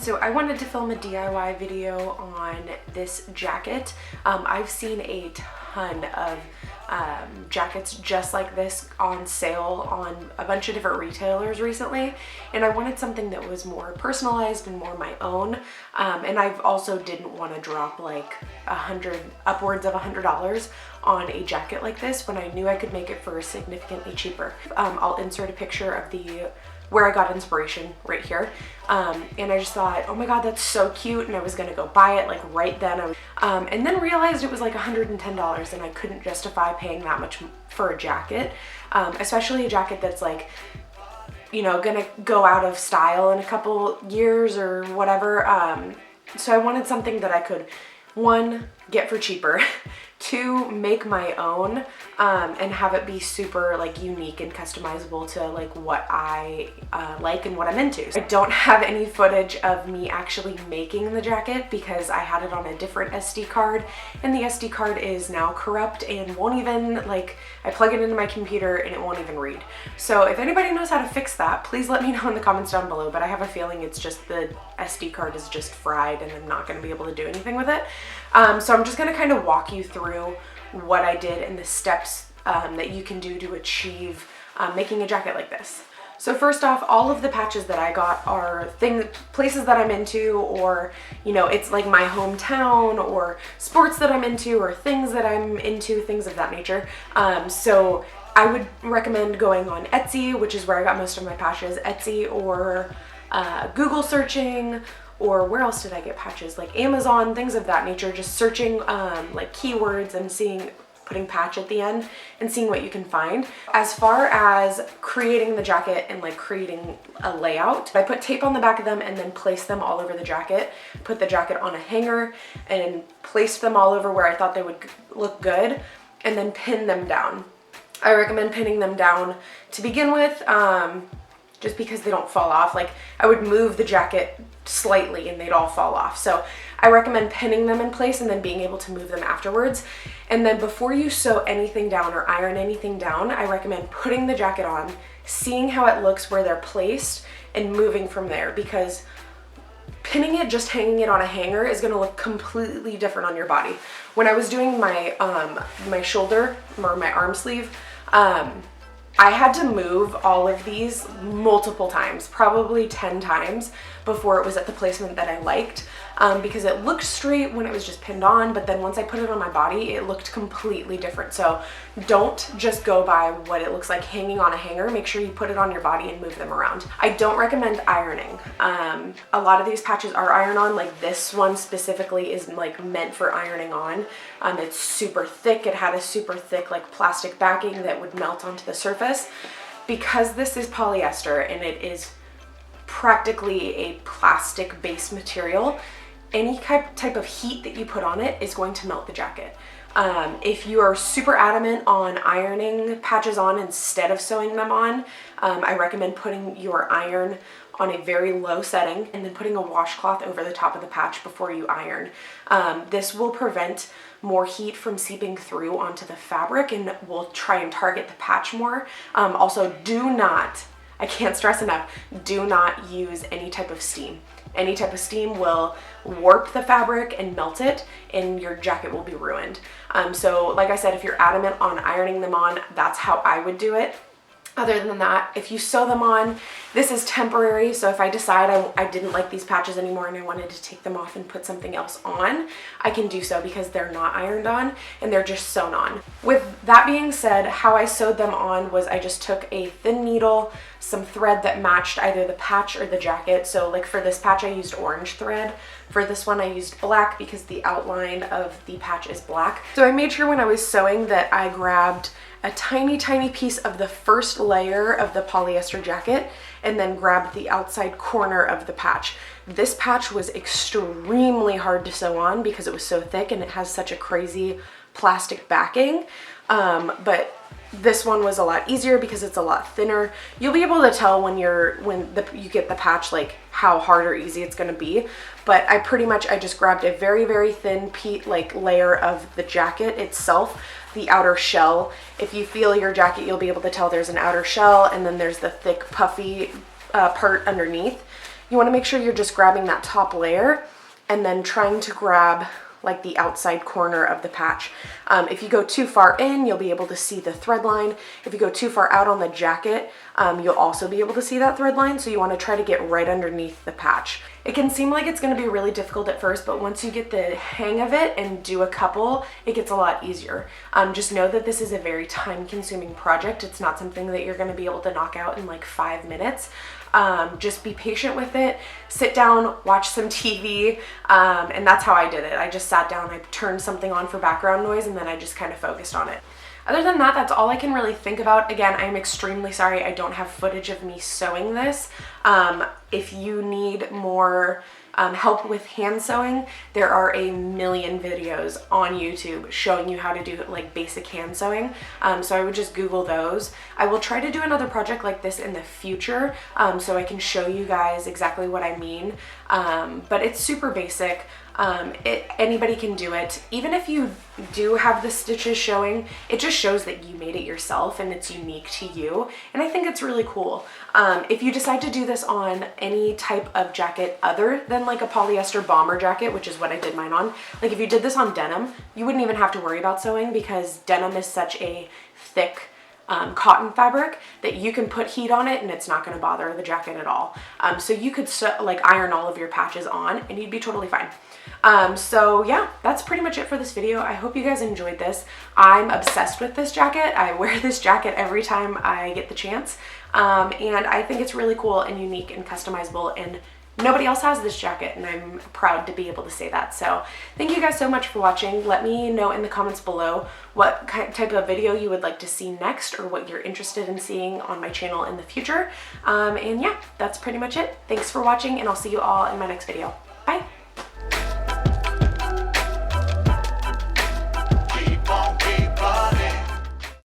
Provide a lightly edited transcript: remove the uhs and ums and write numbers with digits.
So I wanted to film a DIY video on this jacket. I've seen a ton of jackets just like this on sale on a bunch of different retailers recently, and I wanted something that was more personalized and more my own, and I also didn't want to drop like upwards of $100 on a jacket like this when I knew I could make it for significantly cheaper. I'll insert a picture of where I got inspiration right here, and I just thought, oh my god, that's so cute, and I was gonna go buy it like right then, and then realized it was like $110 and I couldn't justify paying that much for a jacket, especially a jacket that's like, you know, gonna go out of style in a couple years or whatever. So I wanted something that I could, one, get for cheaper, two, make my own, and have it be super like unique and customizable to like what I like and what I'm into. So I don't have any footage of me actually making the jacket because I had it on a different SD card, and the SD card is now corrupt and won't even, like, I plug it into my computer and it won't even read. So if anybody knows how to fix that, please let me know in the comments down below, but I have a feeling it's just the SD card is just fried and I'm not going to be able to do anything with it. So I'm just going to kind of walk you through what I did and the steps that you can do to achieve making a jacket like this. So first off, all of the patches that I got are places that I'm into, or, you know, it's like my hometown or sports that I'm into or things that I'm into, things of that nature. So I would recommend going on Etsy, which is where I got most of my patches, Etsy, or Google searching, or where else did I get patches? Like Amazon, things of that nature, just searching like keywords and putting patch at the end and seeing what you can find. As far as creating the jacket and like creating a layout, I put tape on the back of them and then placed them all over the jacket, put the jacket on a hanger and placed them all over where I thought they would look good, and then pin them down. I recommend pinning them down to begin with, just because they don't fall off. Like, I would move the jacket slightly and they'd all fall off. So I recommend pinning them in place and then being able to move them afterwards. And then before you sew anything down or iron anything down, I recommend putting the jacket on, seeing how it looks where they're placed, and moving from there, because pinning it, just hanging it on a hanger, is going to look completely different on your body. When I was doing my my shoulder or my arm sleeve, I had to move all of these multiple times, probably 10 times, before it was at the placement that I liked, because it looked straight when it was just pinned on, but then once I put it on my body, it looked completely different. So don't just go by what it looks like hanging on a hanger. Make sure you put it on your body and move them around. I don't recommend ironing. A lot of these patches are iron-on, like this one specifically is like meant for ironing on. It's super thick. It had a super thick like plastic backing that would melt onto the surface. Because this is polyester and it is practically a plastic-based material, any type of heat that you put on it is going to melt the jacket. If you are super adamant on ironing patches on instead of sewing them on, I recommend putting your iron on a very low setting and then putting a washcloth over the top of the patch before you iron. This will prevent more heat from seeping through onto the fabric and will try and target the patch more. Also, do not, I can't stress enough, do not use any type of steam. Any type of steam will warp the fabric and melt it, and your jacket will be ruined. So like I said, if you're adamant on ironing them on, that's how I would do it. Other than that, if you sew them on, this is temporary, so if I decide I didn't like these patches anymore and I wanted to take them off and put something else on, I can do so because they're not ironed on and they're just sewn on. With that being said, how I sewed them on was I just took a thin needle, some thread that matched either the patch or the jacket. So like for this patch I used orange thread. For this one I used black because the outline of the patch is black. So I made sure when I was sewing that I grabbed a tiny piece of the first layer of the polyester jacket and then grabbed the outside corner of the patch. This patch was extremely hard to sew on because it was so thick and it has such a crazy plastic backing, but this one was a lot easier because it's a lot thinner. You'll be able to tell when you get the patch like how hard or easy it's going to be, but I just grabbed a very thin layer of the jacket itself, the outer shell. If you feel your jacket, you'll be able to tell there's an outer shell and then there's the thick puffy part underneath. you want to make sure you're just grabbing that top layer and then trying to grab like the outside corner of the patch. If you go too far in, you'll be able to see the thread line. If you go too far out on the jacket, you'll also be able to see that thread line, so you want to try to get right underneath the patch. It can seem like it's going to be really difficult at first, but once you get the hang of it and do a couple, it gets a lot easier. Just know that this is a very time-consuming project. It's not something that you're going to be able to knock out in like 5 minutes. Just be patient with it, sit down, watch some TV, and that's how I did it. I just sat down, I turned something on for background noise, and then I just kind of focused on it. Other than that, that's all I can really think about. Again, I'm extremely sorry I don't have footage of me sewing this. If you need more help with hand sewing, there are a million videos on YouTube showing you how to do like basic hand sewing. So I would just Google those. I will try to do another project like this in the future, so I can show you guys exactly what I mean. But it's super basic. Anybody can do it. Even if you do have the stitches showing, it just shows that you made it yourself and it's unique to you. And I think it's really cool. If you decide to do this on any type of jacket other than like a polyester bomber jacket, which is what I did mine on, like if you did this on denim, you wouldn't even have to worry about sewing because denim is such a thick cotton fabric that you can put heat on it and it's not going to bother the jacket at all. So you could like iron all of your patches on and you'd be totally fine. So yeah, that's pretty much it for this video. I hope you guys enjoyed this. I'm obsessed with this jacket. I wear this jacket every time I get the chance. And I think it's really cool and unique and customizable, and nobody else has this jacket, and I'm proud to be able to say that. So thank you guys so much for watching. Let me know in the comments below what type of video you would like to see next or what you're interested in seeing on my channel in the future. And yeah, that's pretty much it. Thanks for watching, and I'll see you all in my next video. Bye.